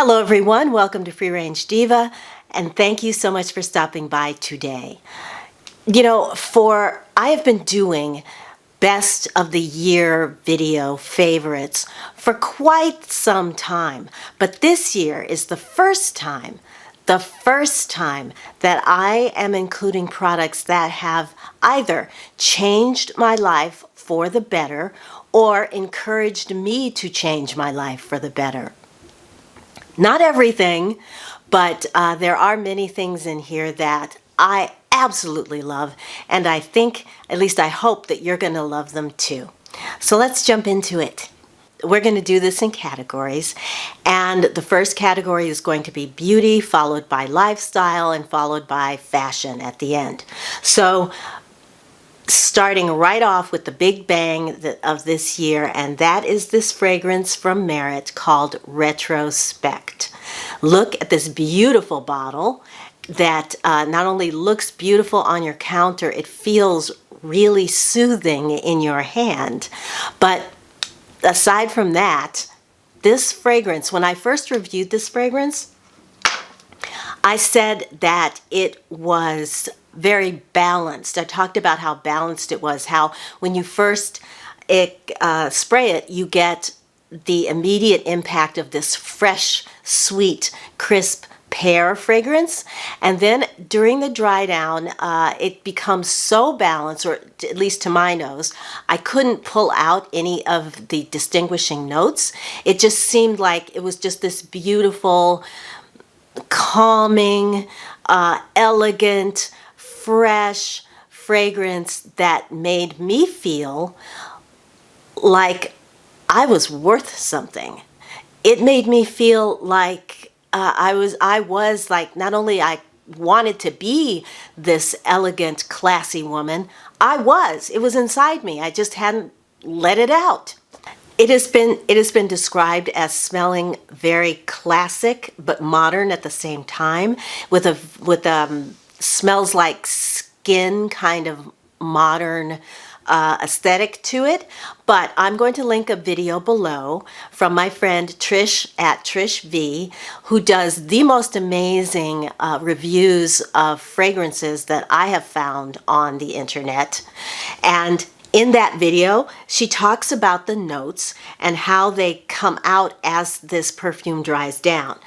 Hello everyone, welcome to Free Range Diva, and thank you so much for stopping by today. I have been doing best of the year video favorites for quite some time, but this year is the first time that I am including products that have either changed my life for the better or encouraged me to change my life for the better. Not everything, but there are many things in here that I absolutely love, and I think, at least I hope, that you're going to love them too. So let's jump into it. We're going to do this in categories, and the first category is going to be beauty, followed by lifestyle, and followed by fashion at the end. So starting right off with the big bang of this year, and that is this fragrance from Merit called Retrospect. Look at this beautiful bottle that not only looks beautiful on your counter, it feels really soothing in your hand. But aside from that, this fragrance, when I first reviewed this fragrance, I said that it was very balanced. I talked about how balanced it was, how when you first spray it, you get the immediate impact of this fresh, sweet, crisp pear fragrance. And then during the dry down, it becomes so balanced, or at least to my nose, I couldn't pull out any of the distinguishing notes. It just seemed like it was just this beautiful, calming, elegant, fresh fragrance that made me feel like I was worth something. It made me feel like I was like, not only I wanted to be this elegant, classy woman, it was inside me. I just hadn't let it out. It has been described as smelling very classic but modern at the same time, with smells like skin kind of modern aesthetic to it. But I'm going to link a video below from my friend Trish at Trish V, who does the most amazing reviews of fragrances that I have found on the internet. And in that video, she talks about the notes and how they come out as this perfume dries down.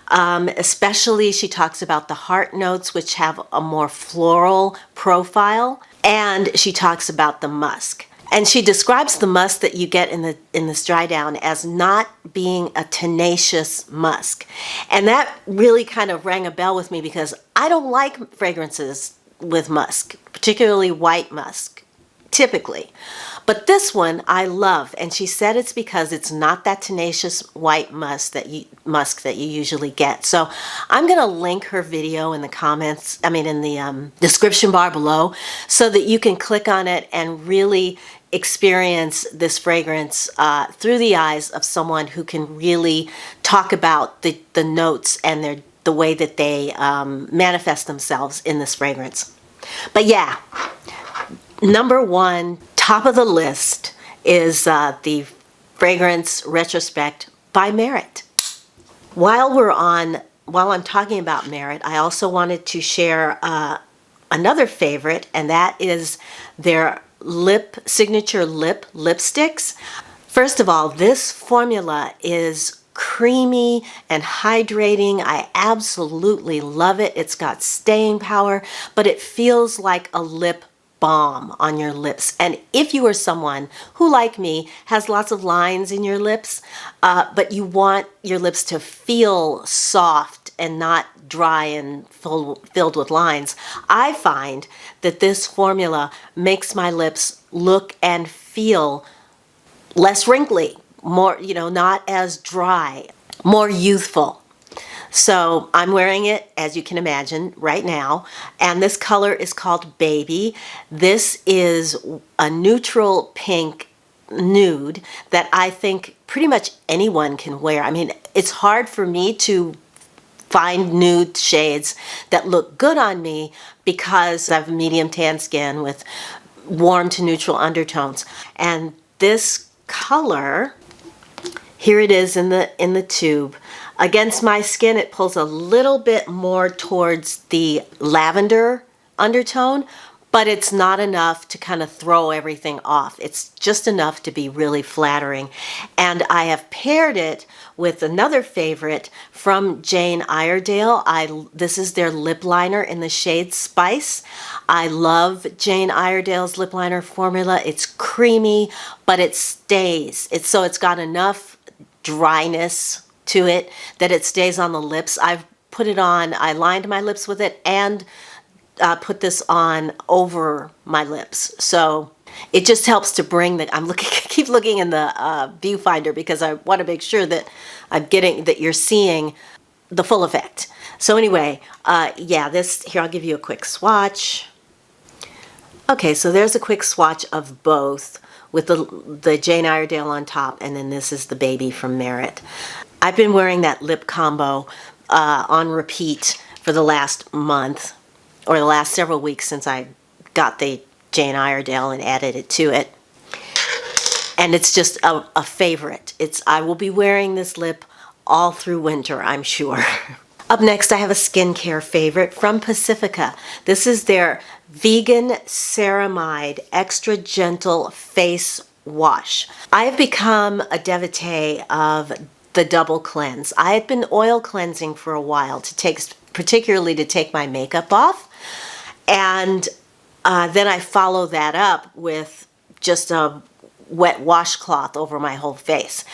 Especially, she talks about the heart notes, which have a more floral profile, and she talks about the musk. And she describes the musk that you get in this dry down as not being a tenacious musk. And that really kind of rang a bell with me, because I don't like fragrances with musk, particularly white musk, typically. But this one I love, and she said it's because it's not that tenacious white musk that you usually get. So I'm going to link her video in the description bar below, so that you can click on it and really experience this fragrance through the eyes of someone who can really talk about the notes and the way that they manifest themselves in this fragrance. But yeah, number one, top of the list, is the fragrance Retrospect by Merit. While I'm talking about Merit, I also wanted to share another favorite, and that is their signature lipsticks. First of all, this formula is creamy and hydrating. I absolutely love it. It's got staying power, but it feels like a lip balm on your lips. And if you are someone who, like me, has lots of lines in your lips, but you want your lips to feel soft and not dry and filled with lines, I find that this formula makes my lips look and feel less wrinkly, more, not as dry, more youthful. So I'm wearing it, as you can imagine, right now, and this color is called Baby. This is a neutral pink nude that I think pretty much anyone can wear. I mean, it's hard for me to find nude shades that look good on me, because I have medium tan skin with warm to neutral undertones. And this color, here it is in the tube. Against my skin, it pulls a little bit more towards the lavender undertone, but it's not enough to kind of throw everything off. It's just enough to be really flattering. And I have paired it with another favorite from Jane Iredale. This is their lip liner in the shade Spice. I love Jane Iredale's lip liner formula. It's creamy, but it stays. So it's got enough dryness to it that it stays on the lips. I've put it on, I lined my lips with it and put this on over my lips. So it just helps to bring the, keep looking in the viewfinder because I want to make sure that that you're seeing the full effect. So anyway, yeah, here, I'll give you a quick swatch. Okay, so there's a quick swatch of both with the Jane Iredale on top, and then this is the baby from Merit. I've been wearing that lip combo on repeat for the last month, or the last several weeks since I got the Jane Iredale and added it to it. And it's just a favorite. I will be wearing this lip all through winter, I'm sure. Up next, I have a skincare favorite from Pacifica. This is their Vegan Ceramide Extra Gentle Face Wash. I have become a devotee of the double cleanse. I had been oil cleansing for a while particularly to take my makeup off. And then I follow that up with just a wet washcloth over my whole face.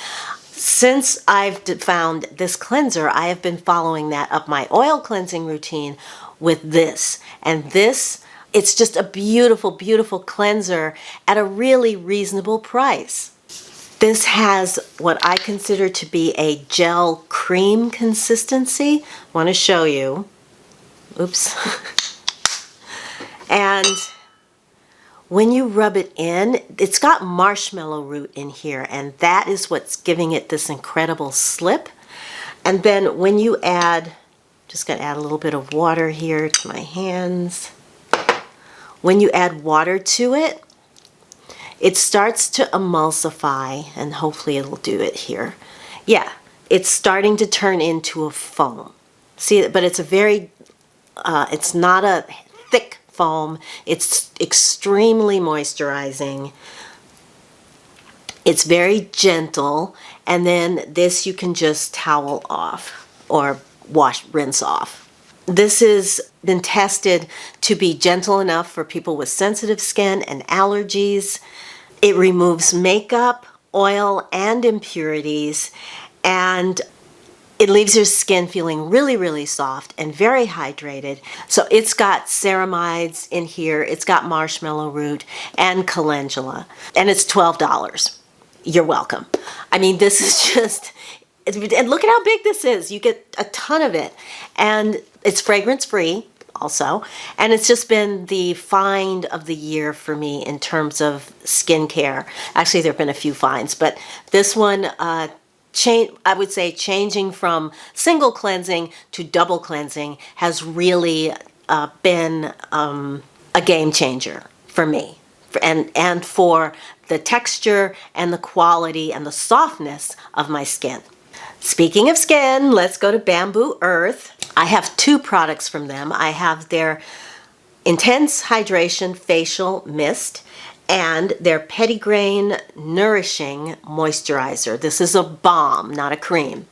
Since I've found this cleanser, I have been following that up my oil cleansing routine with this. And this, it's just a beautiful, beautiful cleanser at a really reasonable price. This has what I consider to be a gel cream consistency. I want to show you. Oops. And when you rub it in, it's got marshmallow root in here, and that is what's giving it this incredible slip. And then when you add, just gonna add a little bit of water here to my hands. When you add water to it, it starts to emulsify, and hopefully it'll do it here. Yeah, it's starting to turn into a foam. See, but it's it's not a thick foam. It's extremely moisturizing. It's very gentle, and then this you can just towel off or rinse off. This has been tested to be gentle enough for people with sensitive skin and allergies. It removes makeup, oil, and impurities, and it leaves your skin feeling really, really soft and very hydrated. So it's got ceramides in here, it's got marshmallow root and calendula, and it's $12. You're welcome. I mean, this is just, and look at how big this is. You get a ton of it, and it's fragrance free also, and it's just been the find of the year for me in terms of skincare. Actually, there have been a few finds, but this one, I would say changing from single cleansing to double cleansing has really been a game changer for me, and for the texture and the quality and the softness of my skin. Speaking of skin, let's go to Bambu Earth. I have two products from them. I have their Intense Hydration Facial Mist and their Pettigrain Nourishing Moisturizer. This is a balm, not a cream.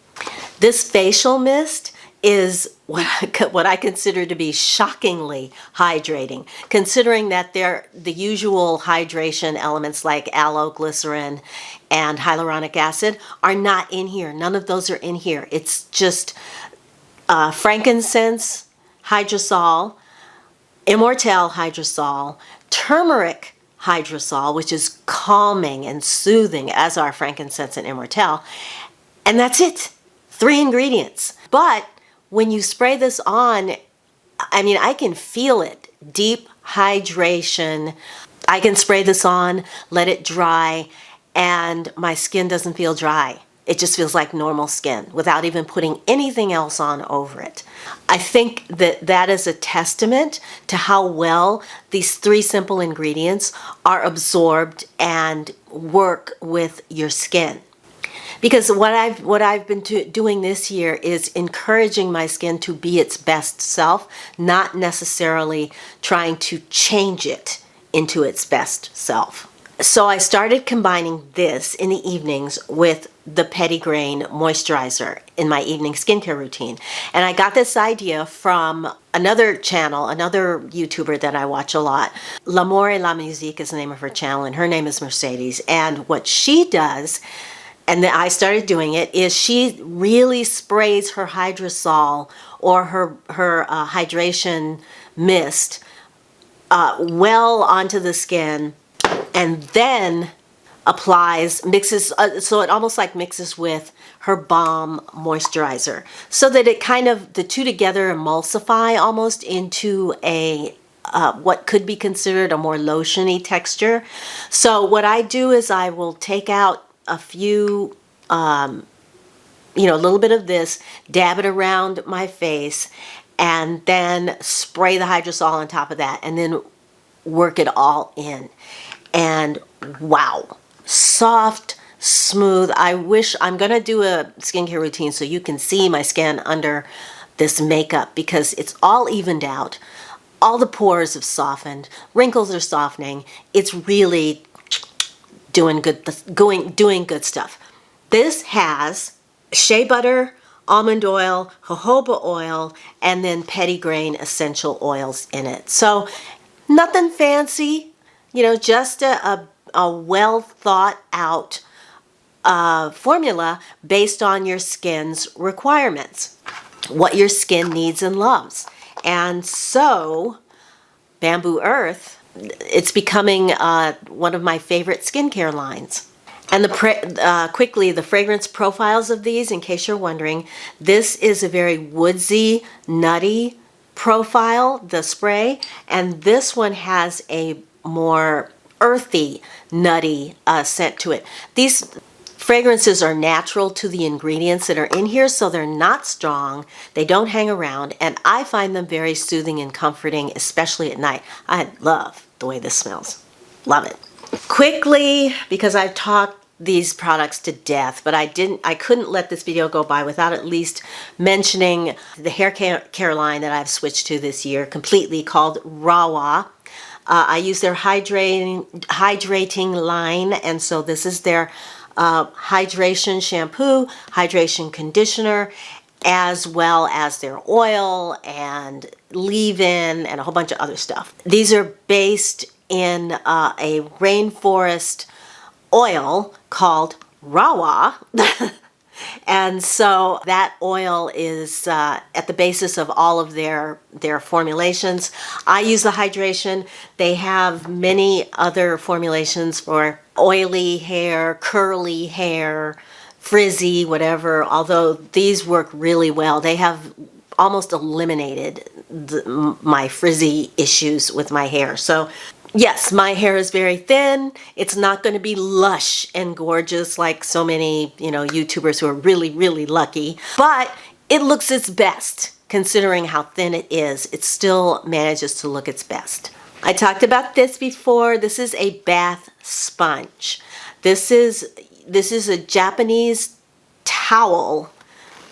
This facial mist is what I consider to be shockingly hydrating, considering that the usual hydration elements like aloe, glycerin, and hyaluronic acid are not in here. None of those are in here. It's just frankincense hydrosol, immortelle hydrosol, turmeric hydrosol, which is calming and soothing, as are frankincense and immortelle, and that's it. 3 ingredients. But when you spray this on, I mean, I can feel it. Deep hydration. I can spray this on, let it dry, and my skin doesn't feel dry. It just feels like normal skin without even putting anything else on over it. I think that is a testament to how well these 3 simple ingredients are absorbed and work with your skin. Because what I've been doing this year is encouraging my skin to be its best self, not necessarily trying to change it into its best self. So I started combining this in the evenings with the Pettigrain moisturizer in my evening skincare routine. And I got this idea from another channel, another YouTuber that I watch a lot. L'Amour et la Musique is the name of her channel, and her name is Mercedes. And what she does, and I started doing it, is she really sprays her hydrosol or her hydration mist well onto the skin, and then mixes, so it almost like mixes with her balm moisturizer, so that it kind of, the two together emulsify almost into a what could be considered a more lotiony texture. So what I do is I will take out a few, a little bit of this, dab it around my face, and then spray the hydrosol on top of that, and then work it all in. And wow, soft, smooth. I wish, I'm gonna do a skincare routine so you can see my skin under this makeup, because it's all evened out. All the pores have softened, wrinkles are softening. It's really doing good stuff. This has shea butter, almond oil, jojoba oil, and then Pettigrain essential oils in it. So nothing fancy, just a well thought out formula based on your skin's requirements, what your skin needs and loves. And so Bambu Earth, it's becoming one of my favorite skincare lines. And quickly, the fragrance profiles of these, in case you're wondering, this is a very woodsy, nutty profile, the spray, and this one has a more earthy, nutty scent to it. These fragrances are natural to the ingredients that are in here, so they're not strong, they don't hang around, and I find them very soothing and comforting, especially at night. I love the way this smells. Love it. Quickly, because I've talked these products to death, but I couldn't let this video go by without at least mentioning the hair care line that I've switched to this year completely, called Rahua. I use their hydrating line, and so this is their hydration shampoo, hydration conditioner, as well as their oil and leave-in and a whole bunch of other stuff. These are based in a rainforest oil called Rahua. And so that oil is at the basis of all of their formulations. I use the hydration. They have many other formulations for oily hair, curly hair, frizzy, whatever, although these work really well. They have almost eliminated my frizzy issues with my hair. So yes, my hair is very thin. It's not going to be lush and gorgeous like so many, YouTubers who are really, really lucky, but it looks its best. Considering how thin it is, it still manages to look its best. I talked about this before. This is a bath sponge. This is a Japanese towel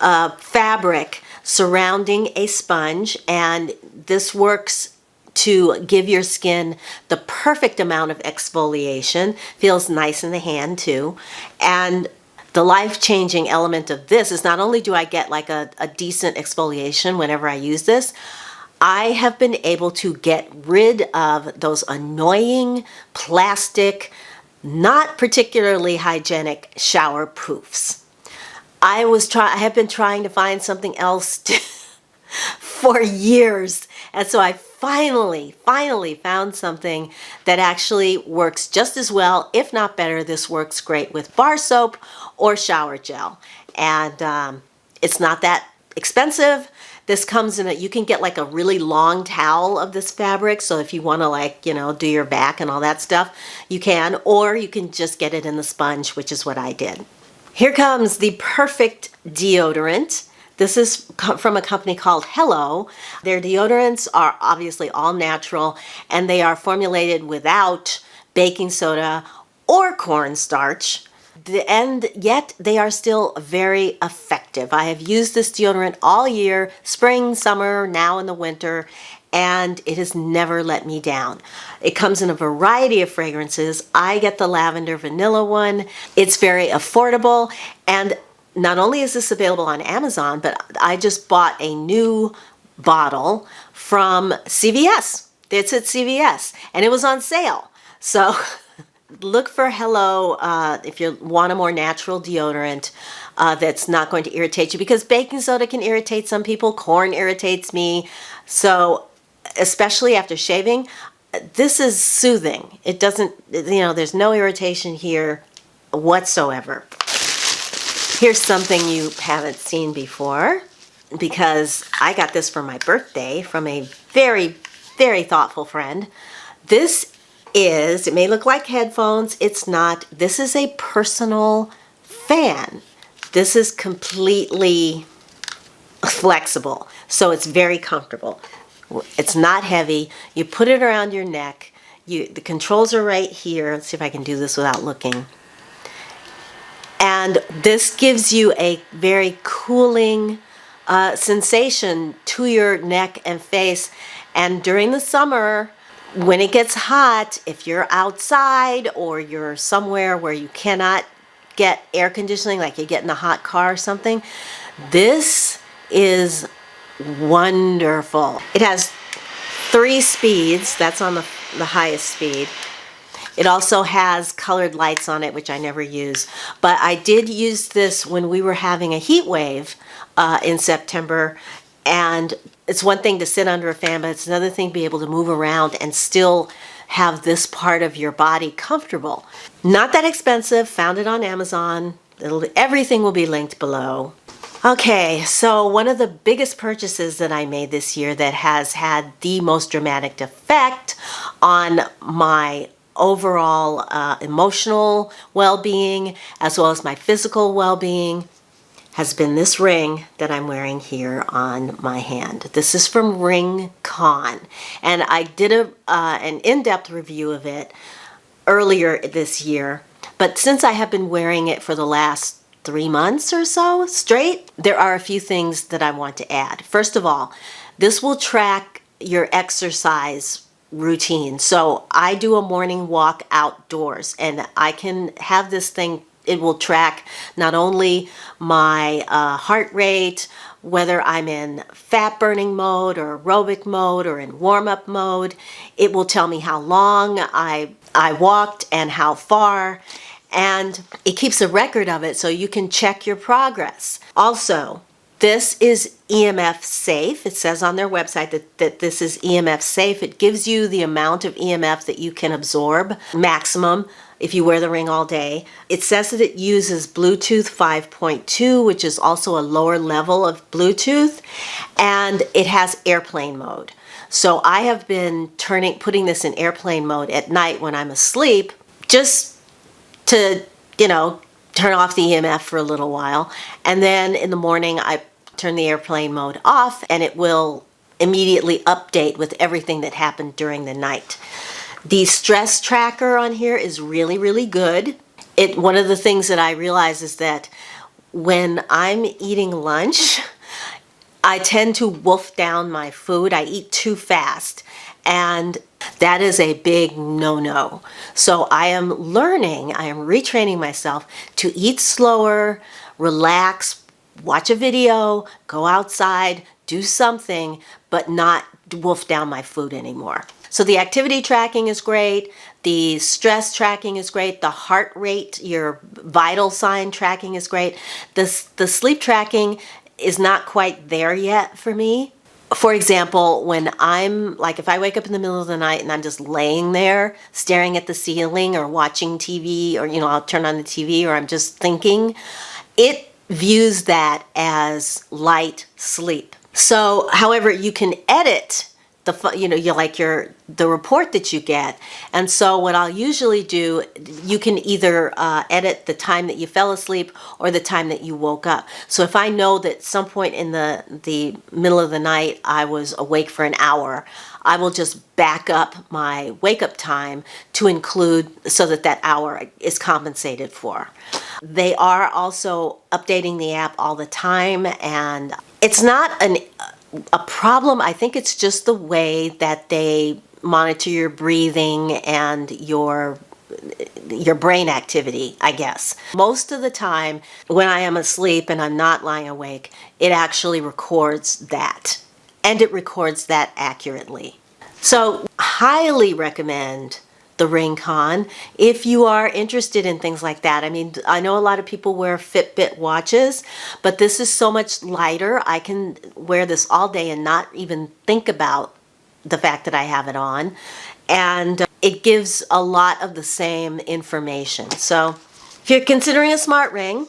fabric surrounding a sponge, and this works to give your skin the perfect amount of exfoliation. Feels nice in the hand too. And the life-changing element of this is not only do I get like a decent exfoliation whenever I use this, I have been able to get rid of those annoying plastic, not particularly hygienic shower poofs. I have been trying to find something else for years, and so I finally found something that actually works just as well, if not better. This works great with bar soap or shower gel, and it's not that expensive. This comes in you can get like a really long towel of this fabric, so if you want to do your back and all that stuff, you can, or you can just get it in the sponge, which is what I did. Here comes the Perfect deodorant. This is from a company called Hello. Their deodorants are obviously all natural, and they are formulated without baking soda or cornstarch. and yet they are still very effective. I have used this deodorant all year, spring, summer, now in the winter, and it has never let me down. It comes in a variety of fragrances. I get the lavender vanilla one. It's very affordable, and not only is this available on Amazon, but I just bought a new bottle from CVS. It's at CVS, and it was on sale. So look for Hello if you want a more natural deodorant that's not going to irritate you, because baking soda can irritate some people. Corn irritates me. So especially after shaving, this is soothing. It doesn't, there's no irritation here whatsoever. Here's something you haven't seen before, because I got this for my birthday from a very, very thoughtful friend. This is, it may look like headphones, it's not. This is a personal fan. This is completely flexible, so it's very comfortable. It's not heavy. You put it around your neck. The controls are right here. Let's see if I can do this without looking. And this gives you a very cooling sensation to your neck and face. And during the summer, when it gets hot, if you're outside or you're somewhere where you cannot get air conditioning, like you get in a hot car or something, this is wonderful. It has 3 speeds. That's on the highest speed. It also has colored lights on it, which I never use. But I did use this when we were having a heat wave in September. And it's one thing to sit under a fan, but it's another thing to be able to move around and still have this part of your body comfortable. Not that expensive. Found it on Amazon. Everything will be linked below. Okay, so one of the biggest purchases that I made this year that has had the most dramatic effect on my overall emotional well-being as well as my physical well-being has been this ring that I'm wearing here on my hand. This is from Ringconn, and I did an in-depth review of it earlier this year, but since I have been wearing it for the last 3 months or so straight, there are a few things that I want to add. First of all, this will track your exercise routine. So I do a morning walk outdoors, and I can have this thing. It will track not only my heart rate, whether I'm in fat burning mode or aerobic mode or in warm-up mode. It will tell me how long I walked and how far, and it keeps a record of it so you can check your progress. Also, this is EMF safe. It says on their website that this is EMF safe. It gives you the amount of EMF that you can absorb, maximum, if you wear the ring all day. It says that it uses Bluetooth 5.2, which is also a lower level of Bluetooth, and it has airplane mode. So I have been putting this in airplane mode at night when I'm asleep, just to, turn off the EMF for a little while. And then in the morning, I turn the airplane mode off, and it will immediately update with everything that happened during the night. The stress tracker on here is really, really good. One of the things that I realize is that when I'm eating lunch, I tend to wolf down my food. I eat too fast, and that is a big no-no. So I am retraining myself to eat slower, relax, watch a video, go outside, do something, but not wolf down my food anymore. So the activity tracking is great. The stress tracking is great. The heart rate, your vital sign tracking is great. The sleep tracking is not quite there yet for me. For example, when if I wake up in the middle of the night and I'm just laying there staring at the ceiling or watching TV, or, I'll turn on the TV, or I'm just thinking, it views that as light sleep. So, however, you can edit the report that you get. And so what I'll usually do, you can either edit the time that you fell asleep or the time that you woke up. So if I know that some point in the middle of the night I was awake for an hour, I will just back up my wake up time to include so that hour is compensated for. They are also updating the app all the time, and it's not a problem. I think it's just the way that they monitor your breathing and your brain activity, I guess. Most of the time when I am asleep and I'm not lying awake, it actually records that, and it records that accurately. So highly recommend the Ringconn if you are interested in things like that. I mean, I know a lot of people wear Fitbit watches, but this is so much lighter. I can wear this all day and not even think about the fact that I have it on. And it gives a lot of the same information. So if you're considering a smart ring,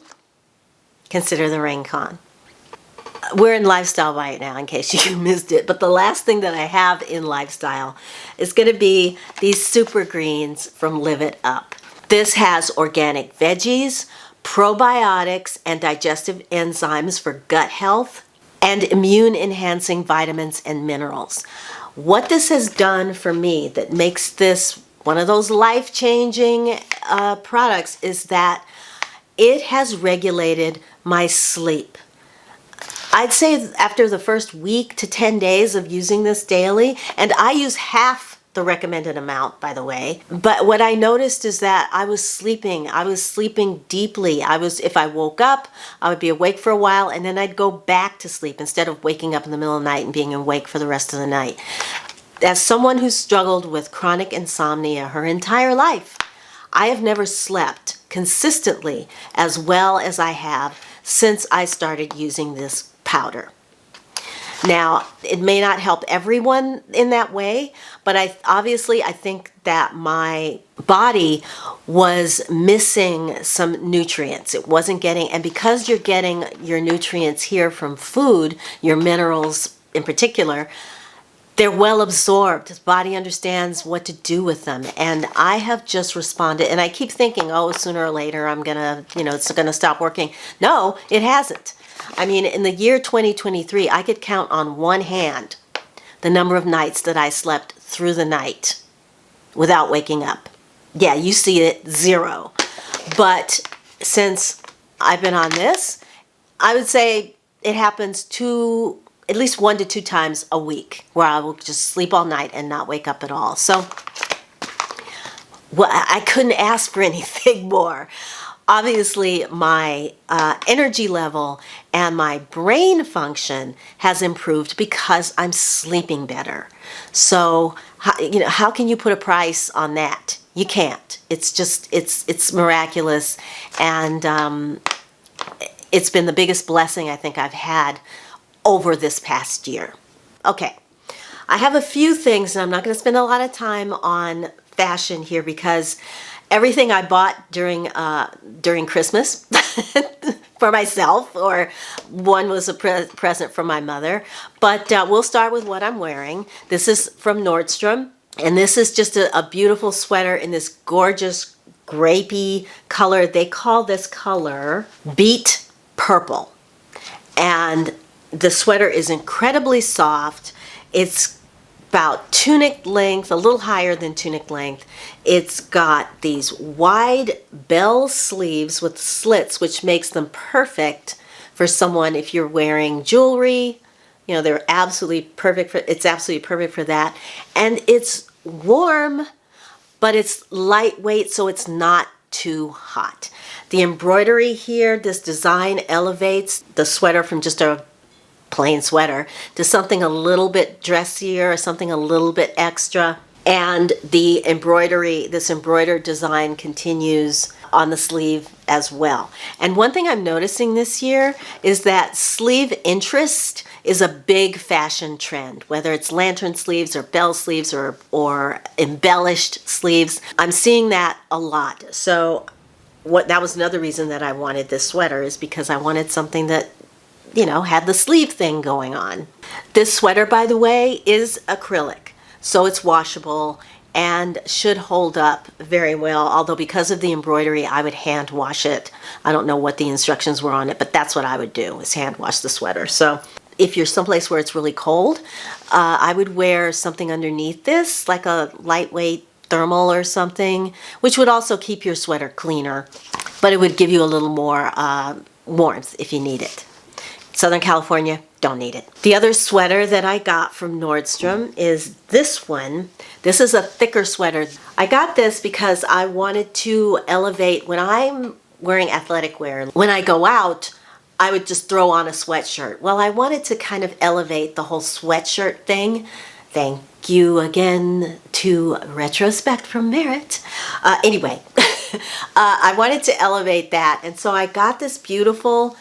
consider the Ringconn. We're in lifestyle right now, in case you missed it. But the last thing that I have in lifestyle is going to be these Supergreens from Live It Up. This has organic veggies, probiotics, and digestive enzymes for gut health, and immune-enhancing vitamins and minerals. What this has done for me that makes this one of those life-changing products is that it has regulated my sleep. I'd say after the first week to 10 days of using this daily, and I use half the recommended amount, by the way, but what I noticed is that I was sleeping deeply. If I woke up, I would be awake for a while, and then I'd go back to sleep instead of waking up in the middle of the night and being awake for the rest of the night. As someone who's struggled with chronic insomnia her entire life, I have never slept consistently as well as I have since I started using this powder. Now, it may not help everyone in that way, but I think that my body was missing some nutrients. It wasn't getting, and because you're getting your nutrients here from food, your minerals in particular, they're well absorbed. The body understands what to do with them. And I have just responded, and I keep thinking, oh, sooner or later I'm gonna, it's gonna stop working. No, it hasn't. I mean, in the year 2023, I could count on one hand the number of nights that I slept through the night without waking up. Yeah, you see it, 0. But since I've been on this, I would say it happens at least 1 to 2 times a week where I will just sleep all night and not wake up at all. So well, I couldn't ask for anything more. Obviously, my energy level and my brain function has improved because I'm sleeping better. So, how can you put a price on that? You can't. It's just, it's miraculous. And it's been the biggest blessing I think I've had over this past year. Okay, I have a few things, and I'm not going to spend a lot of time on fashion here because everything I bought during Christmas for myself, or one was a present from my mother. But we'll start with what I'm wearing. This is from Nordstrom, and this is just a beautiful sweater in this gorgeous grapey color. They call this color Beet Purple. And the sweater is incredibly soft. It's about tunic length, a little higher than tunic length. It's got these wide bell sleeves with slits, which makes them perfect for someone if you're wearing jewelry. They're absolutely perfect it's absolutely perfect for that. And it's warm, but it's lightweight, so it's not too hot. The embroidery here, this design elevates the sweater from just a plain sweater to something a little bit dressier or something a little bit extra. And the embroidery, this embroidered design continues on the sleeve as well. And one thing I'm noticing this year is that sleeve interest is a big fashion trend, whether it's lantern sleeves or bell sleeves or embellished sleeves. I'm seeing that a lot. So that was another reason that I wanted this sweater, is because I wanted something that had the sleeve thing going on. This sweater, by the way, is acrylic, so it's washable and should hold up very well, although because of the embroidery, I would hand wash it. I don't know what the instructions were on it, but that's what I would do, is hand wash the sweater. So if you're someplace where it's really cold, I would wear something underneath this, like a lightweight thermal or something, which would also keep your sweater cleaner. but it would give you a little more warmth if you need it. Southern California, don't need it. The other sweater that I got from Nordstrom is this one. This is a thicker sweater. I got this because I wanted to elevate when I'm wearing athletic wear. When I go out, I would just throw on a sweatshirt. Well, I wanted to kind of elevate the whole sweatshirt thing. Thank you again to Retrospect from Merit. Anyway, I wanted to elevate that, and so I got this beautiful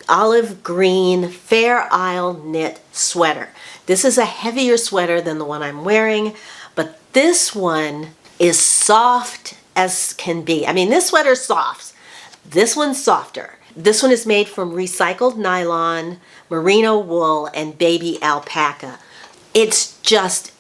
olive green Fair Isle knit sweater. This is a heavier sweater than the one I'm wearing, but this one is soft as can be. I mean, this sweater's soft. This one's softer. This one is made from recycled nylon, merino wool, and baby alpaca. It's just,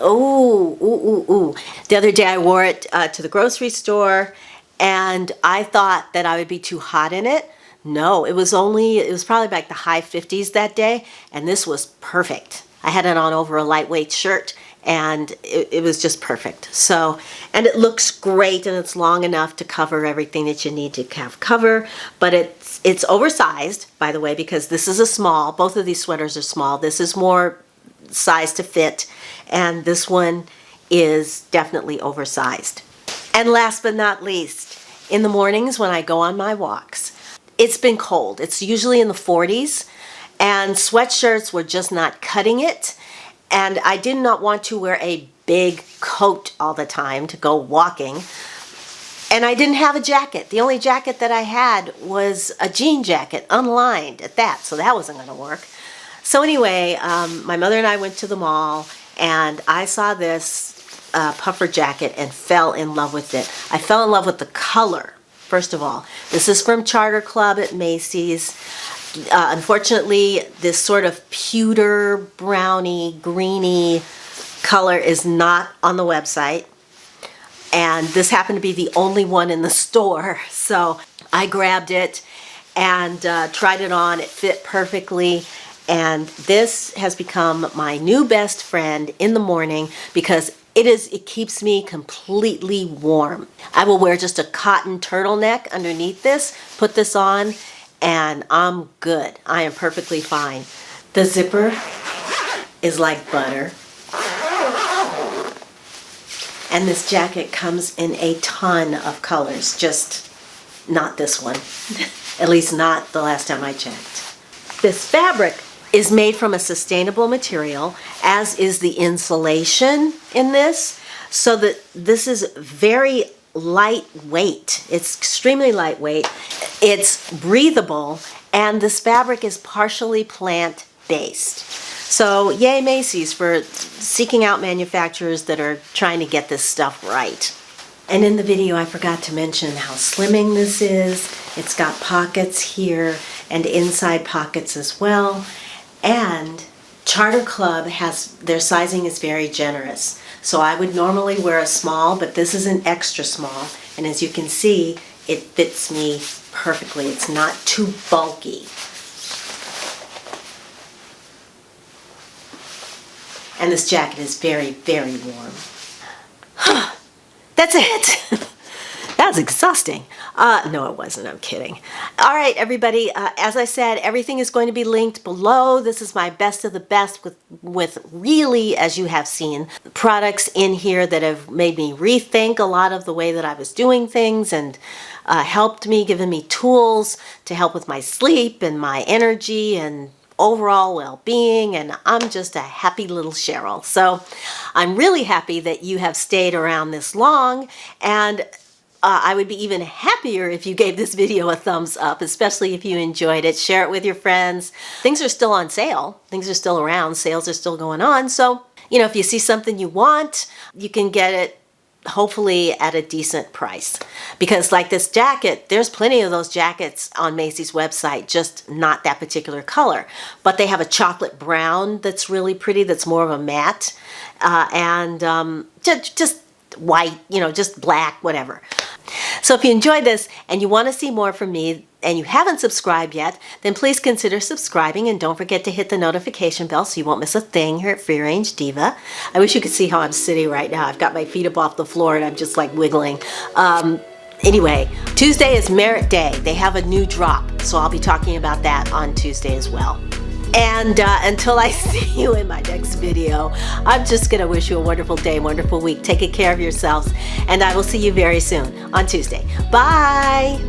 ooh. The other day I wore it to the grocery store, and I thought that I would be too hot in it. No, it was probably like the high 50s that day, and this was perfect. I had it on over a lightweight shirt, and it was just perfect. So, and it looks great, and it's long enough to cover everything that you need to have cover, but it's oversized, by the way, because this is a small. Both of these sweaters are small. This is more size to fit, and this one is definitely oversized. And last but not least, in the mornings when I go on my walks, it's been cold. It's usually in the 40s, and sweatshirts were just not cutting it, and I did not want to wear a big coat all the time to go walking, and I didn't have a jacket. The only jacket that I had was a jean jacket, unlined at that, so that wasn't going to work. So anyway, my mother and I went to the mall, and I saw this puffer jacket and fell in love with it. I fell in love with the color. First of all, this is from Charter Club at Macys. Unfortunately, this sort of pewter, browny, greeny color is not on the website. And this happened to be the only one in the store. So I grabbed it and tried it on. It fit perfectly. And this has become my new best friend in the morning because it keeps me completely warm. I will wear just a cotton turtleneck underneath this, put this on, and I'm good. I am perfectly fine. The zipper is like butter. And this jacket comes in a ton of colors, just not this one. At least not the last time I checked. This fabric is made from a sustainable material, as is the insulation in this, so that this is very lightweight. It's extremely lightweight. It's breathable, and this fabric is partially plant-based. So yay Macys for seeking out manufacturers that are trying to get this stuff right. And in the video I forgot to mention how slimming this is. It's got pockets here and inside pockets as well. And Charter Club their sizing is very generous. So I would normally wear a small, but this is an extra small. And as you can see, it fits me perfectly. It's not too bulky. And this jacket is very, very warm. That's it. That was exhausting. No, it wasn't. I'm kidding. All right, everybody. As I said, everything is going to be linked below. This is my best of the best with really, as you have seen, products in here that have made me rethink a lot of the way that I was doing things and helped me, given me tools to help with my sleep and my energy and overall well-being, and I'm just a happy little Cheryl. So I'm really happy that you have stayed around this long, and I would be even happier if you gave this video a thumbs up, especially if you enjoyed it. Share it with your friends. Things are still on sale. Things are still around. Sales are still going on. So, you know, if you see something you want, you can get it hopefully at a decent price. Because like this jacket, there's plenty of those jackets on Macys' website, just not that particular color. But they have a chocolate brown that's really pretty, that's more of a matte, and just white, you know, just black, whatever. So if you enjoyed this and you want to see more from me and you haven't subscribed yet, then please consider subscribing, and don't forget to hit the notification bell so you won't miss a thing here at Free Range Diva. I wish you could see how I'm sitting right now. I've got my feet up off the floor and I'm just like wiggling. Anyway, Tuesday is Merit Day. They have a new drop, so I'll be talking about that on Tuesday as well. And until I see you in my next video, I'm just going to wish you a wonderful day, wonderful week. Take good care of yourselves, and I will see you very soon on Tuesday. Bye!